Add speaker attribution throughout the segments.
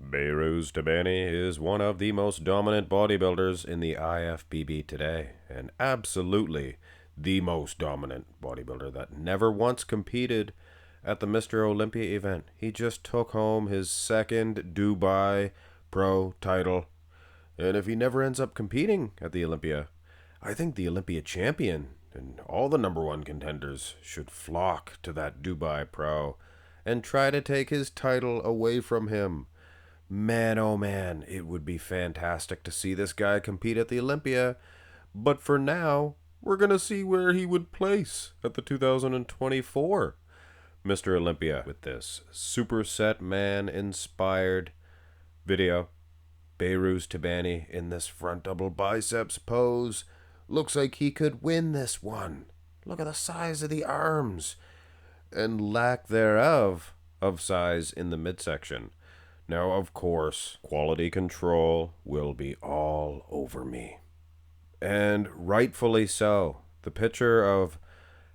Speaker 1: Behrooz Tabani is one of the most dominant bodybuilders in the IFBB today, and absolutely the most dominant bodybuilder that never once competed at the Mr. Olympia event. He just took home his second Dubai Pro title, and if he never ends up competing at the Olympia, I think the Olympia champion and all the number one contenders should flock to that Dubai Pro and try to take his title away from him. Man, oh man, it would be fantastic to see this guy compete at the Olympia, but for now, we're going to see where he would place at the 2024 Mr. Olympia with this Superset Man inspired video. Behrooz Tabani in this front double biceps pose. Looks like he could win this one. Look at the size of the arms and lack thereof of size in the midsection. Now, of course, quality control will be all over me. And rightfully so. The picture of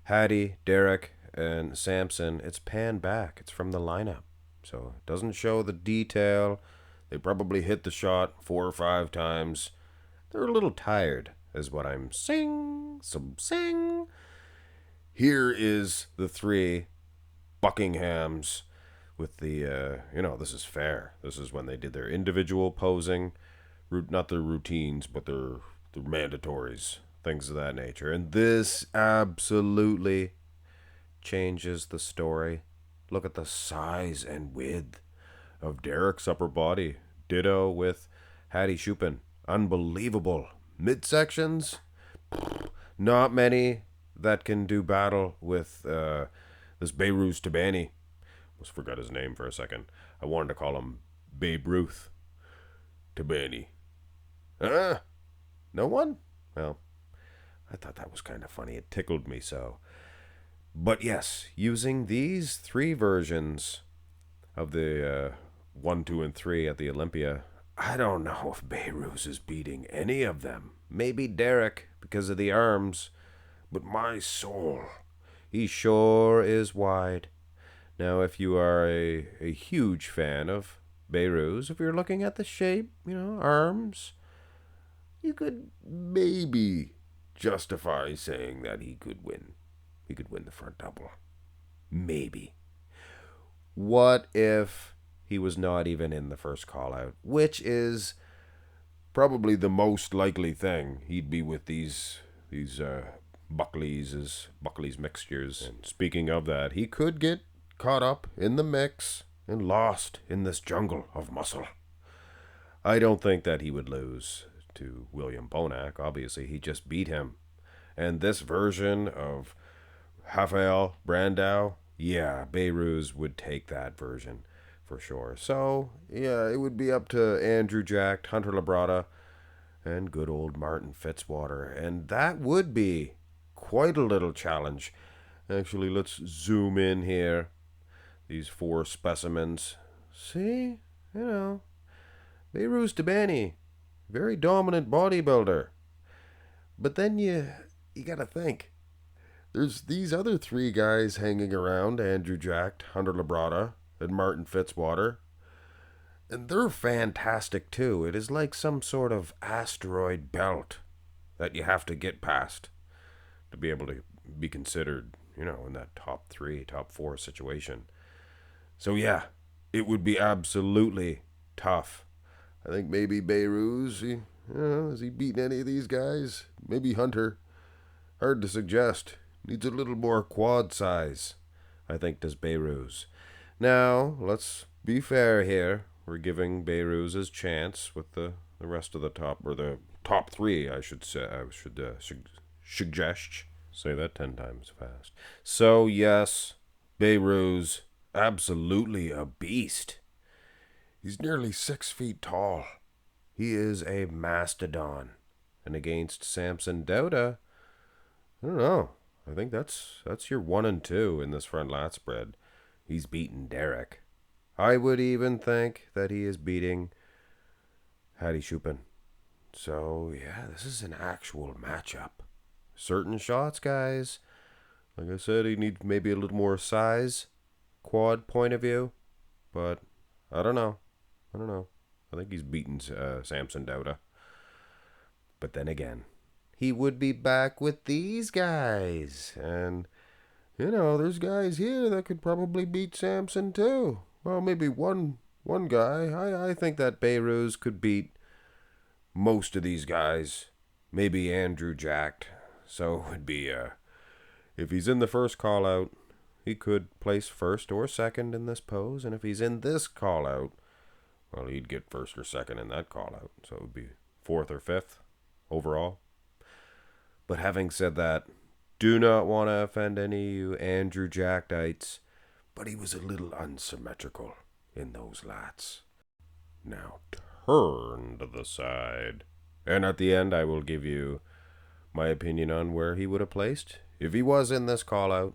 Speaker 1: Hadi, Derek, and Samson, it's panned back. It's from the lineup. So it doesn't show the detail. They probably hit the shot 4 or 5 times. They're a little tired, is what I'm saying. Here is the 3 Buckinghams with the, this is fair. This is when they did their individual posing, not their routines, but their mandatories, things of that nature. And this absolutely changes the story. Look at the size and width of Derek's upper body. Ditto with Hadi Choopan. Unbelievable. Midsections, not many that can do battle with this Behrooz Tabani. Almost forgot his name for a second. I wanted to call him Babe Ruth Tabani. No one? Well, I thought that was kind of funny. It tickled me so. But yes, using these 3 versions of the 1, 2, and 3 at the Olympia, I don't know if Behrooz is beating any of them. Maybe Derek because of the arms, but my soul, he sure is wide. Now, if you are a huge fan of Behrooz, if you're looking at the shape, arms, you could maybe justify saying that he could win. He could win the front double. Maybe. What if he was not even in the first call out, which is probably the most likely thing. He'd be with these Buckley's mixtures. And speaking of that, he could get caught up in the mix and lost in this jungle of muscle. I don't think that he would lose to William Bonac. Obviously, he just beat him. And this version of Rafael Brandao, yeah, Behrooz would take that version for sure. So, yeah, it would be up to Andrew Jack, Hunter Labrada, and good old Martin Fitzwater. And that would be quite a little challenge. Actually, let's zoom in here. These 4 specimens. See? Behrooz Tabani, very dominant bodybuilder. But then you gotta think. There's these other 3 guys hanging around, Andrew Jack, Hunter Labrada, and Martin Fitzwater. And they're fantastic too. It is like some sort of asteroid belt that you have to get past to be able to be considered, in that top 3, top 4 situation. So yeah, it would be absolutely tough. I think maybe Behrooz, has he beaten any of these guys? Maybe Hunter. Hard to suggest. Needs a little more quad size, I think, does Behrooz. Now, let's be fair here. We're giving Behrooz his chance with the rest of the top 3, I should say. I should suggest. Say that 10 times fast. So, yes, Behrooz, absolutely a beast. He's nearly 6 feet tall. He is a mastodon. And against Samson Dauda, I don't know. I think that's your 1 and 2 in this front lat spread. He's beaten Derek. I would even think that he is beating Hadi Choopan. So, yeah, this is an actual matchup. Certain shots, guys. Like I said, he needs maybe a little more size, quad point of view. But, I don't know. I don't know. I think he's beaten Samson Dauda. But then again, he would be back with these guys. And, there's guys here that could probably beat Samson too. Well, maybe one guy. I think that Behrooz could beat most of these guys. Maybe Andrew Jacked. So it would be, if he's in the first call out, he could place first or second in this pose. And if he's in this call out, well, he'd get first or second in that call out. So it would be fourth or fifth overall. But having said that, do not want to offend any of you Andrew Jackedites, but he was a little unsymmetrical in those lats. Now turn to the side. And at the end, I will give you my opinion on where he would have placed if he was in this call out,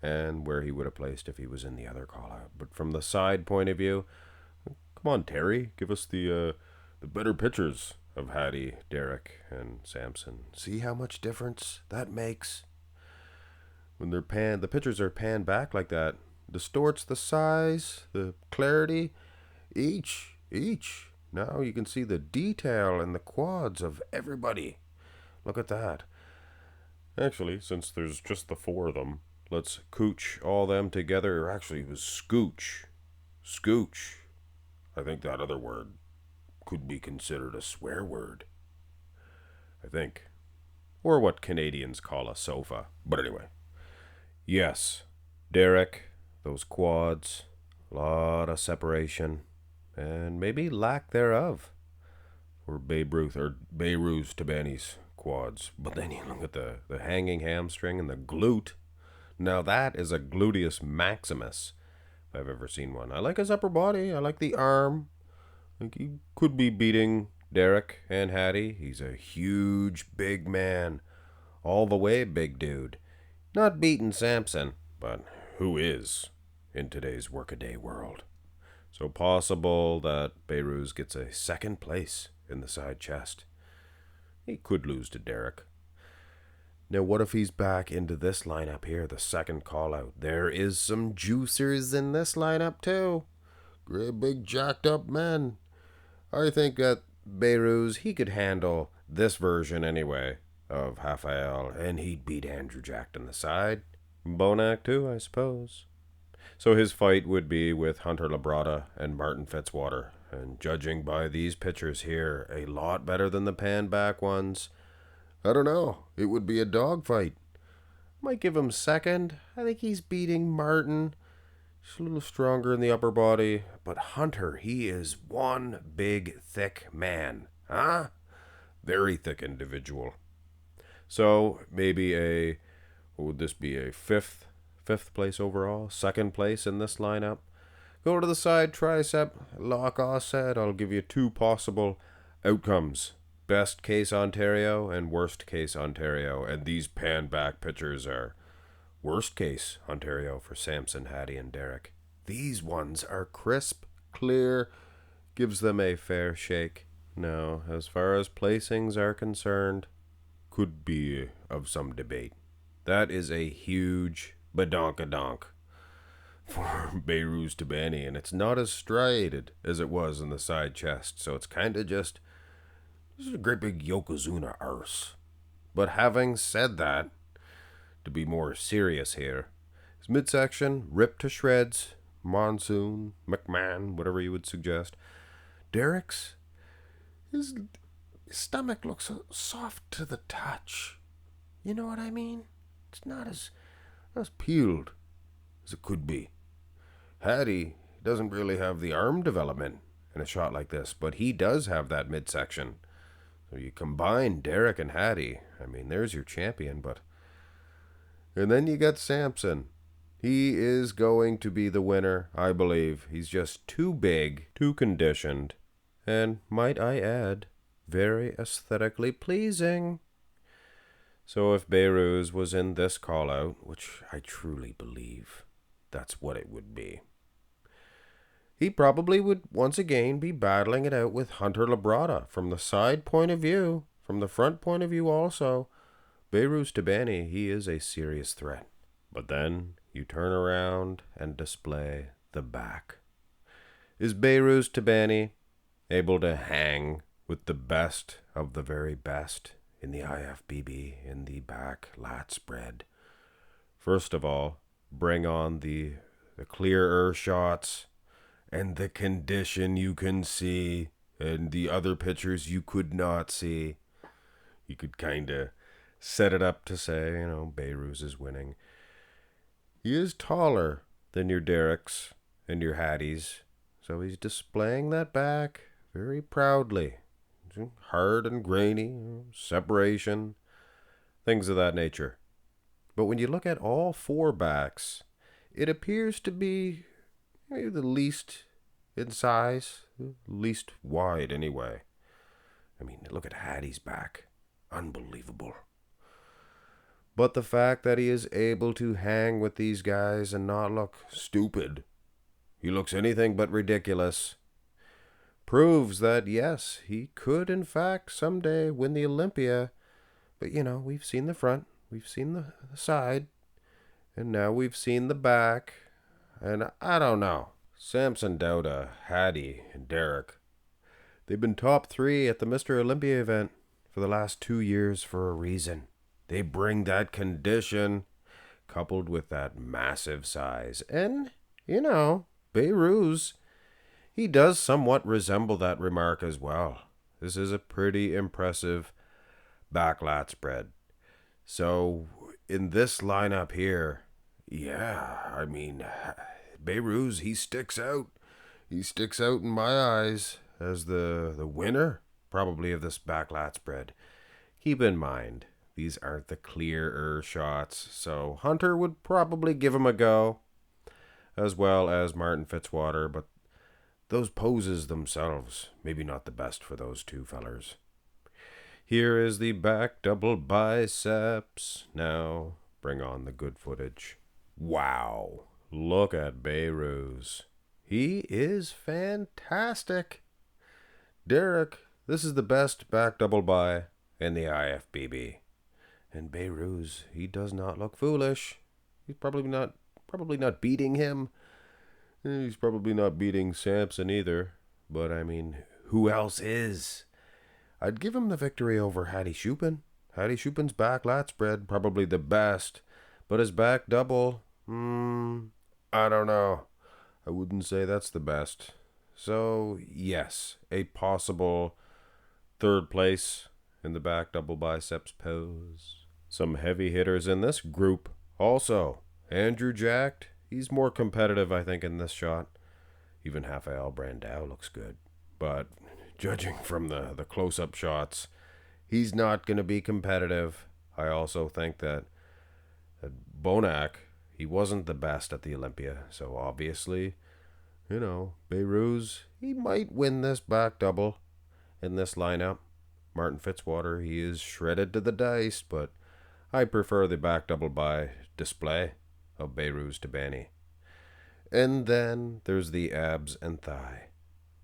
Speaker 1: and where he would have placed if he was in the other call out. But from the side point of view, come on, Terry, give us the better pictures of Hadi, Derek, and Samson. See how much difference that makes? When they're the pictures are panned back like that, distorts the size, the clarity, each. Now you can see the detail in the quads of everybody. Look at that. Actually, since there's just the four of them, let's cooch all them together. Actually, it was scooch. Scooch. I think that other word could be considered a swear word. I think. Or what Canadians call a sofa. But anyway. Yes, Derek, those quads, a lot of separation, and maybe lack thereof for Behrooz Tabani's quads. But then you look at the hanging hamstring and the glute. Now that is a gluteus maximus, if I've ever seen one. I like his upper body. I like the arm. I think he could be beating Derek and Hadi. He's a huge, big man. All the way big dude. Not beating Samson, but who is in today's workaday world? So possible that Behrooz gets a second place in the side chest. He could lose to Derek. Now what if he's back into this lineup here, the second call out? There is some juicers in this lineup too. Great big jacked up men. I think that Behrooz, he could handle this version anyway of Raphael, and he'd beat Andrew Jacked on the side. Bonac too, I suppose. So his fight would be with Hunter Labrada and Martin Fitzwater. And judging by these pictures here, a lot better than the pan back ones. I don't know. It would be a dogfight. Might give him second. I think he's beating Martin. He's a little stronger in the upper body. But Hunter, he is one big, thick man. Huh? Very thick individual. So maybe what would this be, a fifth place overall? Second place in this lineup? Go to the side tricep. Like I said, I'll give you two possible outcomes. Best case Ontario and worst case Ontario. And these pan back pictures are worst case Ontario for Samson, Hadi, and Derek. These ones are crisp, clear, gives them a fair shake. Now, as far as placings are concerned, could be of some debate. That is a huge badonkadonk for Behrooz Tabani, and it's not as striated as it was in the side chest, so it's kind of just this is a great big Yokozuna arse. But having said that, to be more serious here, his midsection ripped to shreds. Monsoon, McMahon, whatever you would suggest. Derek's, his stomach looks so soft to the touch. You know what I mean? It's not as peeled as it could be. Hadi doesn't really have the arm development in a shot like this, but he does have that midsection. So you combine Derek and Hadi, I mean, there's your champion, but... And then you got Samson. He is going to be the winner, I believe. He's just too big, too conditioned, and, might I add, very aesthetically pleasing. So if Behrooz was in this call-out, which I truly believe that's what it would be, he probably would once again be battling it out with Hunter Labrada from the side point of view, from the front point of view also. Behrooz Tabani, he is a serious threat. But then you turn around and display the back. Is Behrooz Tabani able to hang with the best of the very best in the IFBB in the back lat spread? First of all, bring on the clearer shots and the condition you can see and the other pictures you could not see. You could kind of set it up to say, Behrooz is winning. He is taller than your Derricks and your Haddies, so he's displaying that back very proudly. Hard and grainy, separation, things of that nature. But when you look at all four backs, it appears to be maybe the least in size, least wide anyway. I mean, look at Hadi's back. Unbelievable. But the fact that he is able to hang with these guys and not look stupid, he looks anything but ridiculous, proves that, yes, he could, in fact, someday win the Olympia. But, we've seen the front, we've seen the side, and now we've seen the back. And I don't know. Samson Dauda, Hadi, and Derek, they've been top 3 at the Mr. Olympia event for the last 2 years for a reason. They bring that condition coupled with that massive size. And, Behrooz, he does somewhat resemble that remark as well. This is a pretty impressive back lat spread. So, in this lineup here, Behrooz, he sticks out. He sticks out in my eyes as the winner, probably, of this back lat spread. Keep in mind, these aren't the clearer shots, so Hunter would probably give him a go, as well as Martin Fitzwater, but those poses themselves, maybe not the best for those two fellers. Here is the back double biceps. Now, bring on the good footage. Wow, look at Behrooz. He is fantastic. Derek, this is the best back double bi in the IFBB. And Behrooz, he does not look foolish. He's probably not beating him. He's probably not beating Samson either. But, who else is? I'd give him the victory over Hadi Choopan. Hadi Choopan's back lat spread, probably the best. But his back double, I don't know. I wouldn't say that's the best. So, yes, a possible third place in the back double biceps pose. Some heavy hitters in this group also. Andrew Jacked, he's more competitive, I think, in this shot. Even Rafael Brandao looks good. But judging from the close-up shots, he's not going to be competitive. I also think that Bonac, he wasn't the best at the Olympia. So obviously, Behrooz, he might win this back double in this lineup. Martin Fitzwater, he is shredded to the dice, but I prefer the back double by display of Behrooz Tabani. And then there's the abs and thigh.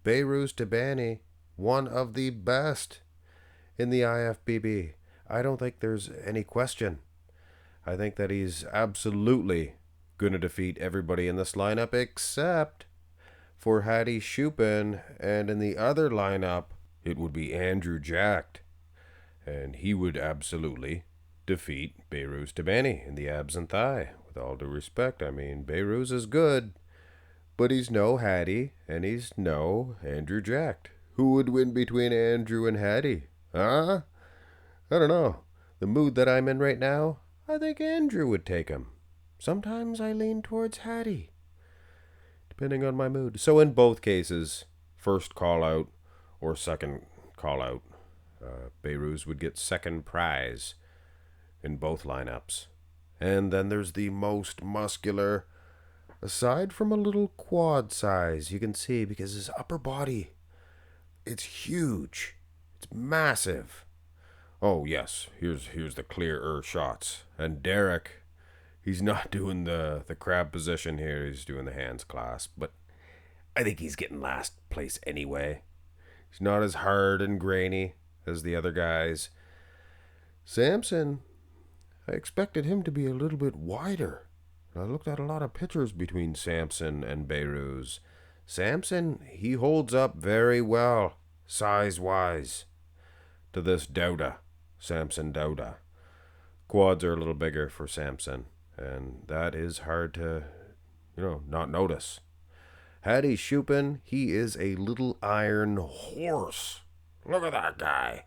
Speaker 1: Behrooz Tabani, one of the best in the IFBB. I don't think there's any question. I think that he's absolutely going to defeat everybody in this lineup except for Hadi Choopan, and in the other lineup, it would be Andrew Jacked, and he would absolutely defeat Behrooz Tabani in the abs and thigh. With all due respect, Behrooz is good, but he's no Hadi, and he's no Andrew Jacked. Who would win between Andrew and Hadi? Huh? I don't know. The mood that I'm in right now, I think Andrew would take him. Sometimes I lean towards Hadi, depending on my mood. So in both cases, first call out or second call out, Behrooz would get second prize in both lineups. And then there's the most muscular, aside from a little quad size, you can see, because his upper body, it's huge. It's massive. Oh, yes, here's the clearer shots. And Derek, he's not doing the crab position here. He's doing the hands clasp. But I think he's getting last place anyway. He's not as hard and grainy as the other guys. Samson, I expected him to be a little bit wider. I looked at a lot of pictures between Samson and Behrooz. Samson, he holds up very well, size-wise, to this Dauda, Samson Dauda. Quads are a little bigger for Samson, and that is hard to, not notice. Hadi Choopan, he is a little iron horse. Look at that guy.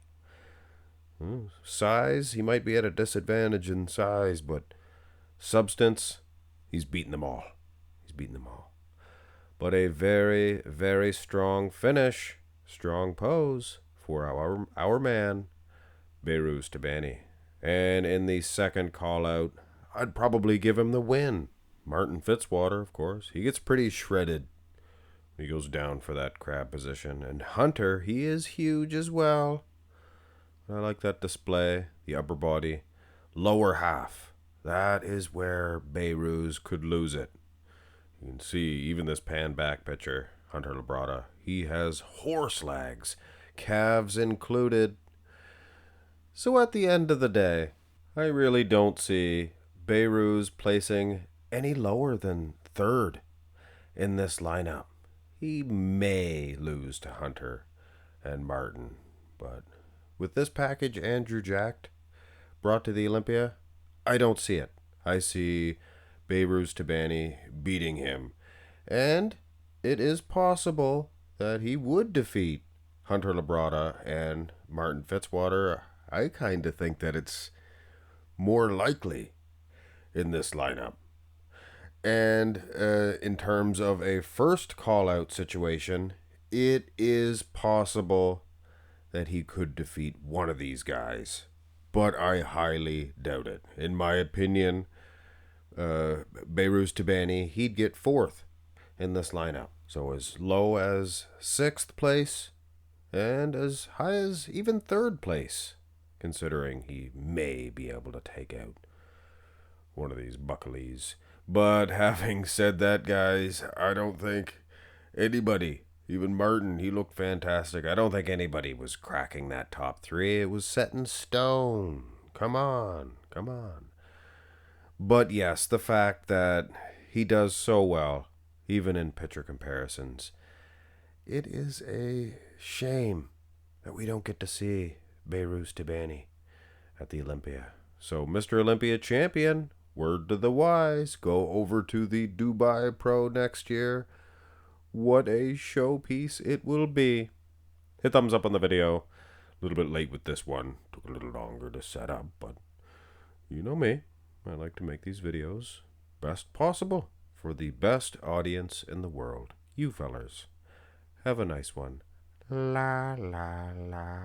Speaker 1: Size, he might be at a disadvantage in size, but substance, he's beaten them all. But a very, very strong finish, strong pose for our man, Behrooz Tabani. And in the second call-out, I'd probably give him the win. Martin Fitzwater, of course, he gets pretty shredded. He goes down for that crab position. And Hunter, he is huge as well. I like that display, the upper body. Lower half, that is where Behrooz could lose it. You can see even this pan back picture, Hunter Labrada, he has horse legs, calves included. So at the end of the day, I really don't see Behrooz placing any lower than third in this lineup. He may lose to Hunter and Martin, but with this package Andrew jacked, brought to the Olympia, I don't see it. I see Behrooz Tabani beating him. And it is possible that he would defeat Hunter Labrada and Martin Fitzwater. I kind of think that it's more likely in this lineup. And in terms of a first call-out situation, it is possible that he could defeat one of these guys. But I highly doubt it. In my opinion, Behrooz Tabani, he'd get fourth in this lineup. So as low as 6th place and as high as even 3rd place, considering he may be able to take out one of these buckleys. But having said that, guys, I don't think anybody, even Martin, he looked fantastic. I don't think anybody was cracking that top 3. It was set in stone. Come on. But yes, the fact that he does so well, even in picture comparisons, it is a shame that we don't get to see Behrooz Tabani at the Olympia. So, Mr. Olympia champion, word to the wise, go over to the Dubai Pro next year. What a showpiece it will be. Hit thumbs up on the video. A little bit late with this one. Took a little longer to set up, but you know me. I like to make these videos best possible for the best audience in the world. You fellers. Have a nice one. La la la.